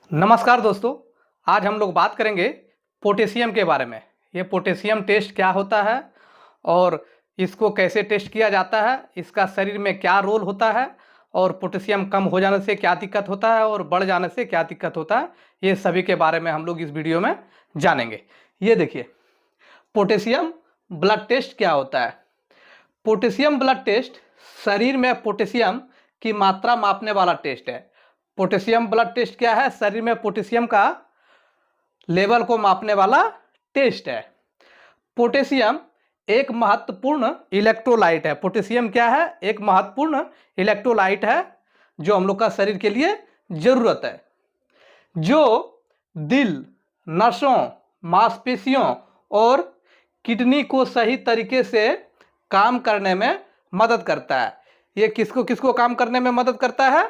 नमस्कार दोस्तों। आज हम लोग बात करेंगे पोटेशियम के बारे में। ये पोटेशियम टेस्ट क्या होता है और इसको कैसे टेस्ट किया जाता है, इसका शरीर में क्या रोल होता है और पोटेशियम कम हो जाने से क्या दिक्कत होता है और बढ़ जाने से क्या दिक्कत होता है, ये सभी के बारे में हम लोग इस वीडियो में जानेंगे। ये देखिए, पोटेशियम ब्लड टेस्ट क्या होता है। पोटेशियम ब्लड टेस्ट शरीर में पोटेशियम की मात्रा मापने वाला टेस्ट है। पोटेशियम ब्लड टेस्ट क्या है? शरीर में पोटेशियम का लेवल को मापने वाला टेस्ट है। पोटेशियम एक महत्वपूर्ण इलेक्ट्रोलाइट है। पोटेशियम क्या है? एक महत्वपूर्ण इलेक्ट्रोलाइट है जो हम लोग का शरीर के लिए जरूरत है, जो दिल, नसों, मांसपेशियों और किडनी को सही तरीके से काम करने में मदद करता है। ये किसको किसको काम करने में मदद करता है?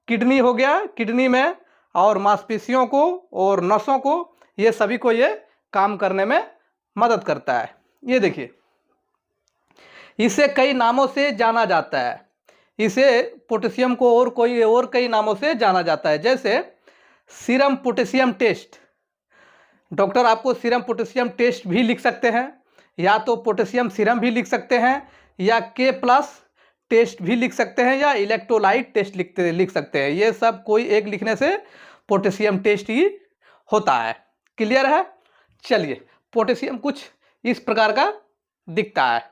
किडनी हो गया, किडनी में, और मांसपेशियों को और नसों को, ये सभी को ये काम करने में मदद करता है। ये देखिए, इसे कई नामों से जाना जाता है। इसे पोटेशियम को और कई नामों से जाना जाता है, जैसे सीरम पोटेशियम टेस्ट। डॉक्टर आपको सीरम पोटेशियम टेस्ट भी लिख सकते हैं, या तो पोटेशियम सीरम भी लिख सकते हैं, या K+ टेस्ट भी लिख सकते हैं, या इलेक्ट्रोलाइट टेस्ट लिख सकते हैं। ये सब कोई एक लिखने से पोटेशियम टेस्ट ही होता है। क्लियर है? चलिए, पोटेशियम कुछ इस प्रकार का दिखता है।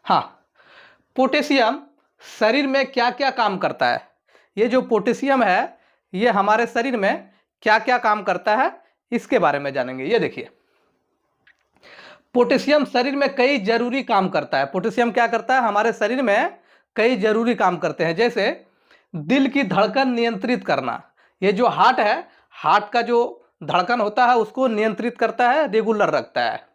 हाँ, पोटेशियम शरीर में क्या क्या काम करता है। ये जो पोटेशियम है, ये हमारे शरीर में क्या क्या काम करता है, इसके बारे में जानेंगे। ये देखिए, पोटेशियम शरीर में कई जरूरी काम करता है। पोटेशियम क्या करता है? हमारे शरीर में कई जरूरी काम करते हैं, जैसे दिल की धड़कन नियंत्रित करना। ये जो हार्ट है, हार्ट का जो धड़कन होता है उसको नियंत्रित करता है, रेगुलर रखता है।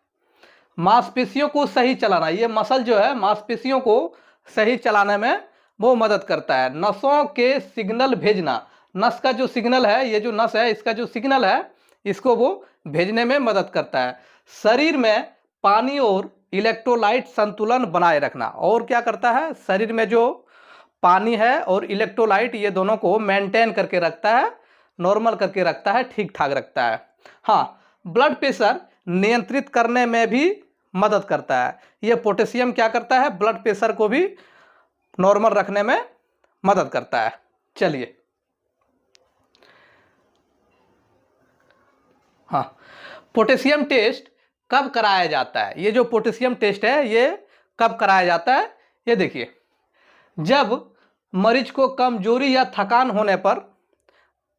मांसपेशियों को सही चलाना, ये मसल जो है मांसपेशियों को सही चलाने में वो मदद करता है। नसों के सिग्नल भेजना, नस का जो सिग्नल है, ये जो नस है इसका जो सिग्नल है, इसको वो भेजने में मदद करता है। शरीर में पानी और इलेक्ट्रोलाइट संतुलन बनाए रखना। और क्या करता है? शरीर में जो पानी है और इलेक्ट्रोलाइट, ये दोनों को मेंटेन करके रखता है, नॉर्मल करके रखता है, ठीक ठाक रखता है। हाँ, ब्लड प्रेशर नियंत्रित करने में भी मदद करता है। ये पोटेशियम क्या करता है? ब्लड प्रेशर को भी नॉर्मल रखने में मदद करता है। चलिए, हाँ, पोटेशियम टेस्ट कब कराया जाता है? ये जो पोटेशियम टेस्ट है, ये कब कराया जाता है? ये देखिए, जब मरीज को कमजोरी या थकान होने पर,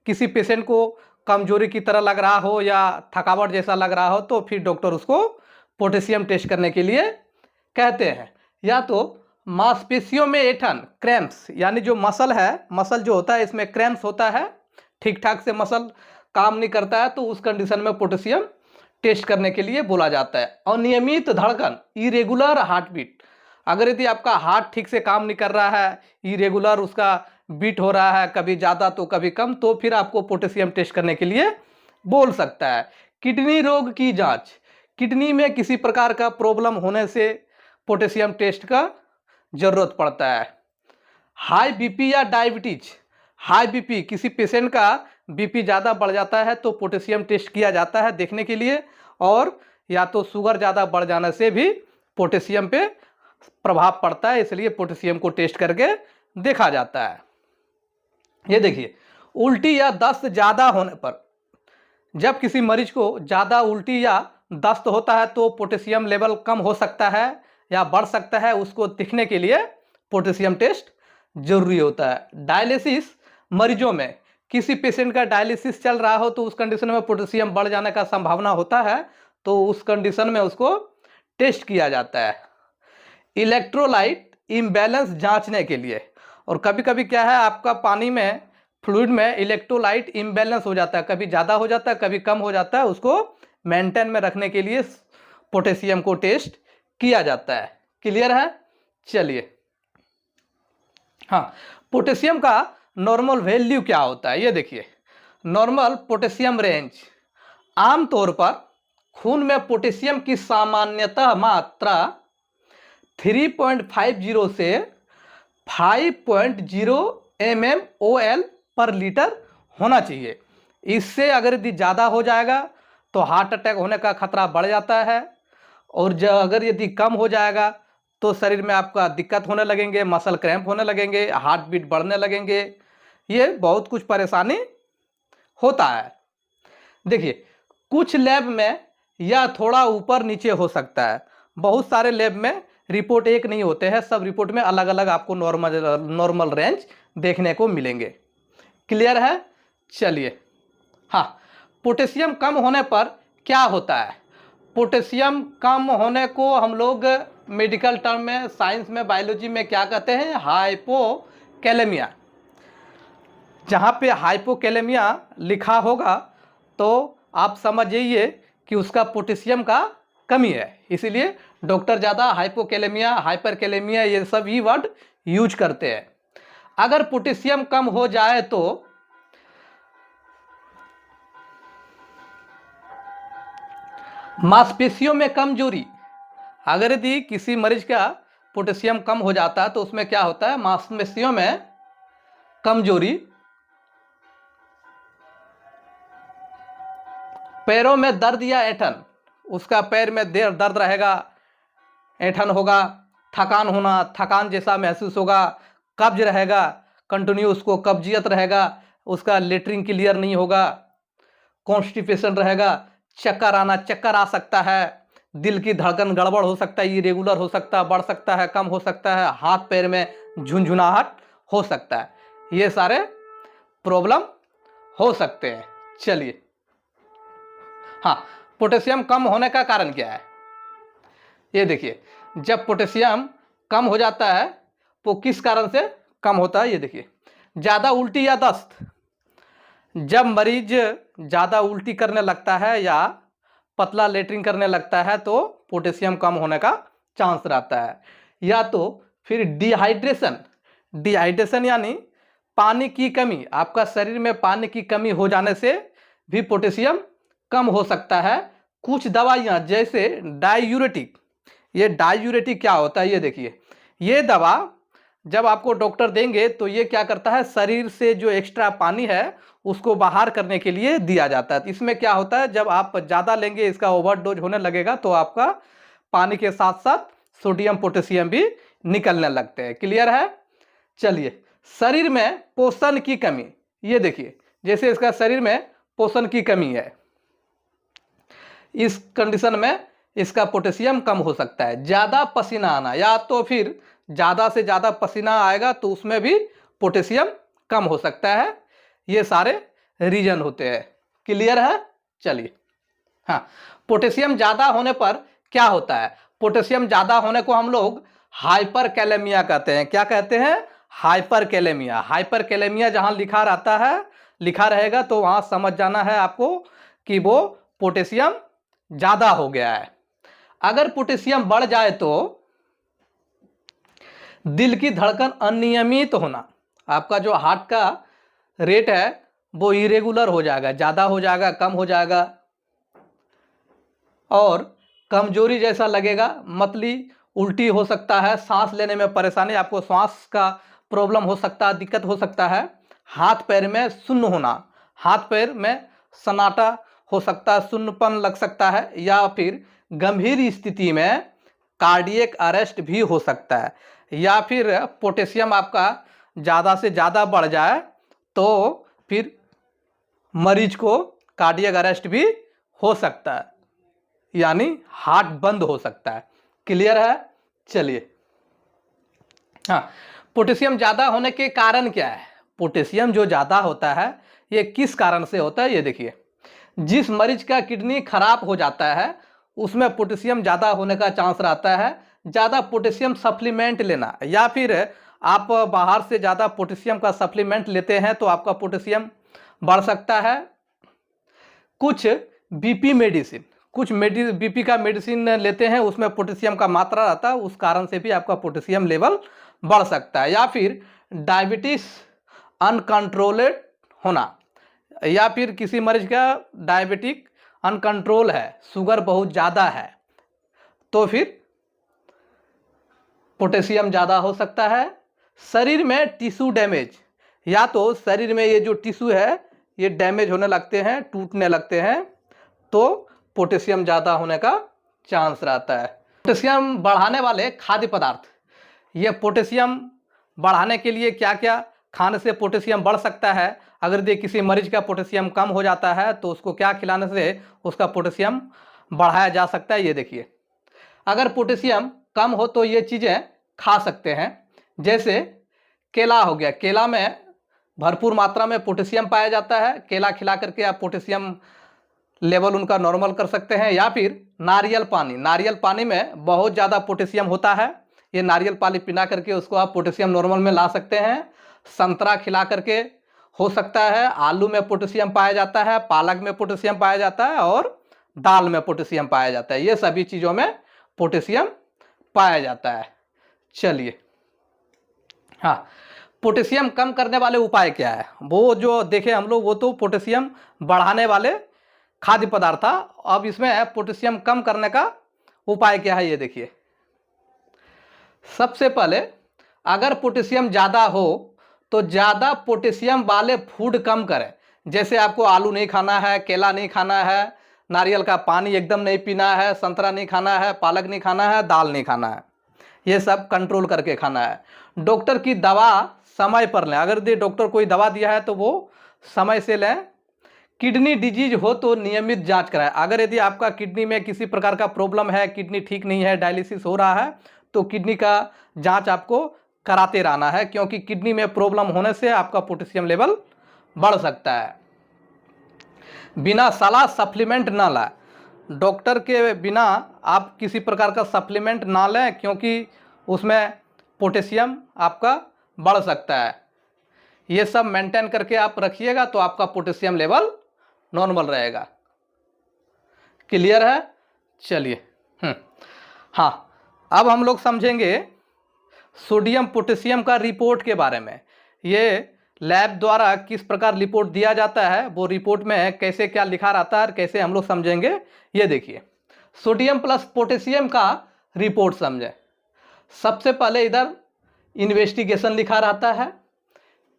किसी पेशेंट को कमजोरी की तरह लग रहा हो या थकावट जैसा लग रहा हो, तो फिर डॉक्टर उसको पोटेशियम टेस्ट करने के लिए कहते हैं। या तो मांसपेशियों में ऐंठन, क्रैम्प्स, यानी जो मसल है, मसल जो होता है इसमें क्रैम्प्स होता है, ठीक ठाक से मसल काम नहीं करता है, तो उस कंडीशन में पोटेशियम टेस्ट करने के लिए बोला जाता है। अनियमित धड़कन, इरेगुलर हार्ट बीट, अगर यदि आपका हार्ट ठीक से काम नहीं कर रहा है, इरेगुलर उसका बीट हो रहा है, कभी ज़्यादा तो कभी कम, तो फिर आपको पोटेशियम टेस्ट करने के लिए बोल सकता है। किडनी रोग की जांच, किडनी में किसी प्रकार का प्रॉब्लम होने से पोटेशियम टेस्ट का जरूरत पड़ता है। हाई बीपी या डायबिटीज, हाई बीपी, किसी पेशेंट का बीपी ज़्यादा बढ़ जाता है तो पोटेशियम टेस्ट किया जाता है देखने के लिए, और या तो शुगर ज़्यादा बढ़ जाने से भी पोटेशियम पे प्रभाव पड़ता है, इसलिए पोटेशियम को टेस्ट करके देखा जाता है। ये देखिए, उल्टी या दस्त ज़्यादा होने पर, जब किसी मरीज को ज़्यादा उल्टी या दस्त होता है तो पोटेशियम लेवल कम हो सकता है या बढ़ सकता है, उसको दिखने के लिए पोटेशियम टेस्ट जरूरी होता है। डायलिसिस मरीजों में, किसी पेशेंट का डायलिसिस चल रहा हो तो उस कंडीशन में पोटेशियम बढ़ जाने का संभावना होता है, तो उस कंडीशन में उसको टेस्ट किया जाता है। इलेक्ट्रोलाइट इम्बैलेंस जांचने के लिए, और कभी कभी क्या है, आपका पानी में, फ्लूइड में इलेक्ट्रोलाइट इम्बैलेंस हो जाता है, कभी ज़्यादा हो जाता है कभी कम हो जाता है, उसको मेंटेन में रखने के लिए पोटेशियम को टेस्ट किया जाता है। क्लियर है? चलिए, हाँ, पोटेशियम का नॉर्मल वैल्यू क्या होता है? ये देखिए, नॉर्मल पोटेशियम रेंज, आमतौर पर खून में पोटेशियम की सामान्यतः मात्रा 3.50 से 5.0 mmol पर लीटर होना चाहिए। इससे अगर यदि ज़्यादा हो जाएगा तो हार्ट अटैक होने का खतरा बढ़ जाता है, और अगर यदि कम हो जाएगा तो शरीर में आपका दिक्कत होने लगेंगे, मसल क्रैम्प होने लगेंगे, हार्ट बीट बढ़ने लगेंगे, ये बहुत कुछ परेशानी होता है। देखिए, कुछ लैब में यह थोड़ा ऊपर नीचे हो सकता है, बहुत सारे लैब में रिपोर्ट एक नहीं होते हैं, सब रिपोर्ट में अलग अलग आपको नॉर्मल रेंज देखने को मिलेंगे। क्लियर है? चलिए, हाँ, पोटेशियम कम होने पर क्या होता है? पोटेशियम कम होने को हम लोग मेडिकल टर्म में, साइंस में, बायोलॉजी में क्या कहते हैं? हाइपोकैलेमिया। जहाँ पे हाइपोकैलेमिया लिखा होगा तो आप समझ जाइए कि उसका पोटेशियम का कमी है, इसीलिए डॉक्टर ज़्यादा हाइपोकैलेमिया, हाइपरकैलेमिया ये सब ही वर्ड यूज करते हैं। अगर पोटेशियम कम हो जाए तो मांसपेशियों में कमजोरी, अगर यदि किसी मरीज का पोटेशियम कम हो जाता है तो उसमें क्या होता है? मांसपेशियों में कमजोरी, पैरों में दर्द या ऐंठन, उसका पैर में दर्द रहेगा, ऐंठन होगा, थकान होना, थकान जैसा महसूस होगा, कब्ज रहेगा, कंटिन्यू उसको कब्जियत रहेगा, उसका लेटरिन क्लियर नहीं होगा, कॉन्स्टिपेशन रहेगा, चक्कर आना, चक्कर आ सकता है, दिल की धड़कन गड़बड़ हो सकता है, इरेगुलर हो सकता है, बढ़ सकता है, कम हो सकता है, हाथ पैर में झुनझुनाहट हो सकता है, ये सारे प्रॉब्लम हो सकते हैं। चलिए, हाँ, पोटेशियम कम होने का कारण क्या है? ये देखिए, जब पोटेशियम कम हो जाता है वो किस कारण से कम होता है? ये देखिए, ज़्यादा उल्टी या दस्त, जब मरीज ज़्यादा उल्टी करने लगता है या पतला लेटरिन करने लगता है तो पोटेशियम कम होने का चांस रहता है। या तो फिर डिहाइड्रेशन, डिहाइड्रेशन यानी पानी की कमी, आपका शरीर में पानी की कमी हो जाने से भी पोटेशियम कम हो सकता है। कुछ दवाइयाँ जैसे डायूरेटिक, ये डायूरेटिक क्या होता है? ये देखिए, ये दवा जब आपको डॉक्टर देंगे तो ये क्या करता है? शरीर से जो एक्स्ट्रा पानी है उसको बाहर करने के लिए दिया जाता है। इसमें क्या होता है, जब आप ज़्यादा लेंगे, इसका ओवरडोज होने लगेगा तो आपका पानी के साथ साथ सोडियम पोटेशियम भी निकलने लगते हैं। क्लियर है? चलिए, शरीर में पोषण की कमी, ये देखिए, जैसे इसका शरीर में पोषण की कमी है, इस कंडीशन में इसका पोटेशियम कम हो सकता है। ज़्यादा पसीना आना, या तो फिर ज़्यादा से ज़्यादा पसीना आएगा तो उसमें भी पोटेशियम कम हो सकता है। ये सारे रीजन होते हैं। क्लियर है? चलिए, हाँ, पोटेशियम ज़्यादा होने पर क्या होता है? पोटेशियम ज़्यादा होने को हम लोग हाइपरकैलेमिया कहते हैं। क्या कहते हैं? हाइपरकैलेमिया। हाइपरकैलेमिया जहाँ लिखा रहता है, लिखा रहेगा तो वहाँ समझ जाना है आपको कि वो पोटेशियम ज़्यादा हो गया है। अगर पोटेशियम बढ़ जाए तो दिल की धड़कन अनियमित होना, आपका जो हार्ट का रेट है वो इरेगुलर हो जाएगा, ज़्यादा हो जाएगा, कम हो जाएगा, और कमजोरी जैसा लगेगा, मतली उल्टी हो सकता है, सांस लेने में परेशानी, आपको श्वास का प्रॉब्लम हो सकता है, दिक्कत हो सकता है, हाथ पैर में शून्य होना, हाथ पैर में सन्नाटा हो सकता है, शून्यपन लग सकता है, या फिर गंभीर स्थिति में कार्डियक अरेस्ट भी हो सकता है, या फिर पोटेशियम आपका ज़्यादा से ज़्यादा बढ़ जाए तो फिर मरीज को कार्डियक अरेस्ट भी हो सकता है, यानी हार्ट बंद हो सकता है। क्लियर है? चलिए, हाँ, पोटेशियम ज़्यादा होने के कारण क्या है? पोटेशियम जो ज़्यादा होता है ये किस कारण से होता है? ये देखिए, जिस मरीज का किडनी खराब हो जाता है उसमें पोटेशियम ज़्यादा होने का चांस रहता है। ज़्यादा पोटेशियम सप्लीमेंट लेना, या फिर आप बाहर से ज़्यादा पोटेशियम का सप्लीमेंट लेते हैं तो आपका पोटेशियम बढ़ सकता है। कुछ बीपी मेडिसिन, कुछ बीपी का मेडिसिन लेते हैं उसमें पोटेशियम का मात्रा रहता है, उस कारण से भी आपका पोटेशियम लेवल बढ़ सकता है। या फिर डायबिटीज अनकंट्रोलेड होना, या फिर किसी मरीज का डायबिटिक अनकंट्रोल है, शुगर बहुत ज़्यादा है, तो फिर पोटेशियम ज़्यादा हो सकता है। शरीर में टिश्यू डैमेज, या तो शरीर में ये जो टिश्यू है ये डैमेज होने लगते हैं, टूटने लगते हैं, तो पोटेशियम ज़्यादा होने का चांस रहता है। पोटेशियम बढ़ाने वाले खाद्य पदार्थ, ये पोटेशियम बढ़ाने के लिए क्या क्या खाने से पोटेशियम बढ़ सकता है। अगर ये किसी मरीज का पोटेशियम कम हो जाता है तो उसको क्या खिलाने से उसका पोटेशियम बढ़ाया जा सकता है। ये देखिए, अगर पोटेशियम कम हो तो ये चीज़ें खा सकते हैं, जैसे केला हो गया, केला में भरपूर मात्रा में पोटेशियम पाया जाता है, केला खिला करके आप पोटेशियम लेवल उनका नॉर्मल कर सकते हैं। या फिर नारियल पानी, नारियल पानी में बहुत ज़्यादा पोटेशियम होता है, ये नारियल पानी पिला करके उसको आप पोटेशियम नॉर्मल में ला सकते हैं। संतरा खिला करके हो सकता है। आलू में पोटेशियम पाया जाता है, पालक में पोटेशियम पाया जाता है और दाल में पोटेशियम पाया जाता है। ये सभी चीज़ों में पोटेशियम पाया जाता है। चलिए, हाँ, पोटेशियम कम करने वाले उपाय क्या है, वो जो देखे हम लोग वो तो पोटेशियम बढ़ाने वाले खाद्य पदार्थ था। अब इसमें पोटेशियम कम करने का उपाय क्या है, ये देखिए। सबसे पहले अगर पोटेशियम ज़्यादा हो तो ज़्यादा पोटेशियम वाले फूड कम करें। जैसे आपको आलू नहीं खाना है, केला नहीं खाना है, नारियल का पानी एकदम नहीं पीना है, संतरा नहीं खाना है, पालक नहीं खाना है, दाल नहीं खाना है, ये सब कंट्रोल करके खाना है। डॉक्टर की दवा समय पर लें, अगर ये डॉक्टर कोई दवा दिया है तो वो समय से लें। किडनी डिजीज हो तो नियमित जांच कराएं। अगर यदि आपका किडनी में किसी प्रकार का प्रॉब्लम है, किडनी ठीक नहीं है, डायलिसिस हो रहा है, तो किडनी का जांच आपको कराते रहना है, क्योंकि किडनी में प्रॉब्लम होने से आपका पोटेशियम लेवल बढ़ सकता है। बिना सलाह सप्लीमेंट ना लाएं, डॉक्टर के बिना आप किसी प्रकार का सप्लीमेंट ना लें, क्योंकि उसमें पोटेशियम आपका बढ़ सकता है। ये सब मेंटेन करके आप रखिएगा तो आपका पोटेशियम लेवल नॉर्मल रहेगा। क्लियर है? चलिए, हाँ, अब हम लोग समझेंगे सोडियम पोटेशियम का रिपोर्ट के बारे में। ये लैब द्वारा किस प्रकार रिपोर्ट दिया जाता है, वो रिपोर्ट में कैसे क्या लिखा रहता है, कैसे हम लोग समझेंगे, ये देखिए। सोडियम प्लस पोटेशियम का रिपोर्ट समझें। सबसे पहले इधर इन्वेस्टिगेशन लिखा रहता है,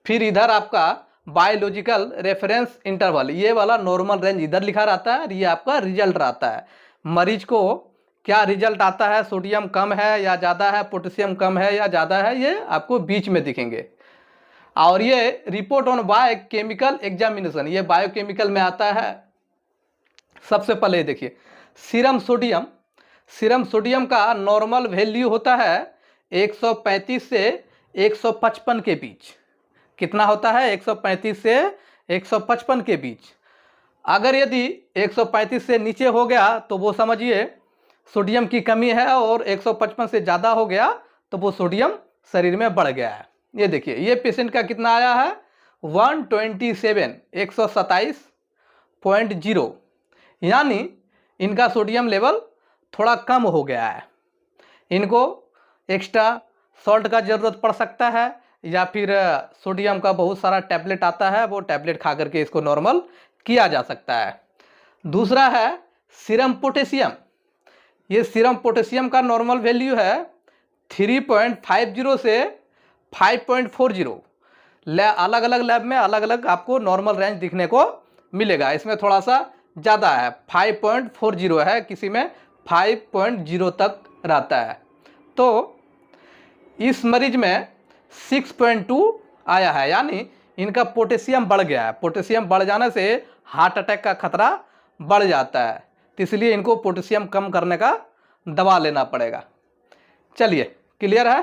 फिर इधर आपका बायोलॉजिकल रेफरेंस इंटरवल, ये वाला नॉर्मल रेंज इधर लिखा रहता है, और ये आपका रिजल्ट रहता है। मरीज को क्या रिजल्ट आता है, सोडियम कम है या ज़्यादा है, पोटेशियम कम है या ज़्यादा है, ये आपको बीच में दिखेंगे। और ये रिपोर्ट ऑन बायोकेमिकल एग्जामिनेशन, ये बायोकेमिकल में आता है। सबसे पहले देखिए, सीरम सोडियम, सीरम सोडियम का नॉर्मल वैल्यू होता है 135 से 155 के बीच। कितना होता है? 135 से 155 के बीच। अगर यदि 135 से नीचे हो गया तो वो समझिए सोडियम की कमी है, और 155 से ज़्यादा हो गया तो वो सोडियम शरीर में बढ़ गया है। ये देखिए, ये पेशेंट का कितना आया है? 127, 127.0, यानी इनका सोडियम लेवल थोड़ा कम हो गया है। इनको एक्स्ट्रा सॉल्ट का ज़रूरत पड़ सकता है, या फिर सोडियम का बहुत सारा टैबलेट आता है, वो टैबलेट खा करके इसको नॉर्मल किया जा सकता है। दूसरा है सीरम पोटेशियम। ये सीरम पोटेशियम का नॉर्मल वैल्यू है 3.50 से 5.40। अलग अलग लैब में अलग अलग आपको नॉर्मल रेंज दिखने को मिलेगा। इसमें थोड़ा सा ज़्यादा है, 5.40 है, किसी में 5.0 तक रहता है। तो इस मरीज में 6.2 आया है, यानी इनका पोटेशियम बढ़ गया है। पोटेशियम बढ़ जाने से हार्ट अटैक का खतरा बढ़ जाता है, तो इसलिए इनको पोटेशियम कम करने का दवा लेना पड़ेगा। चलिए, क्लियर है?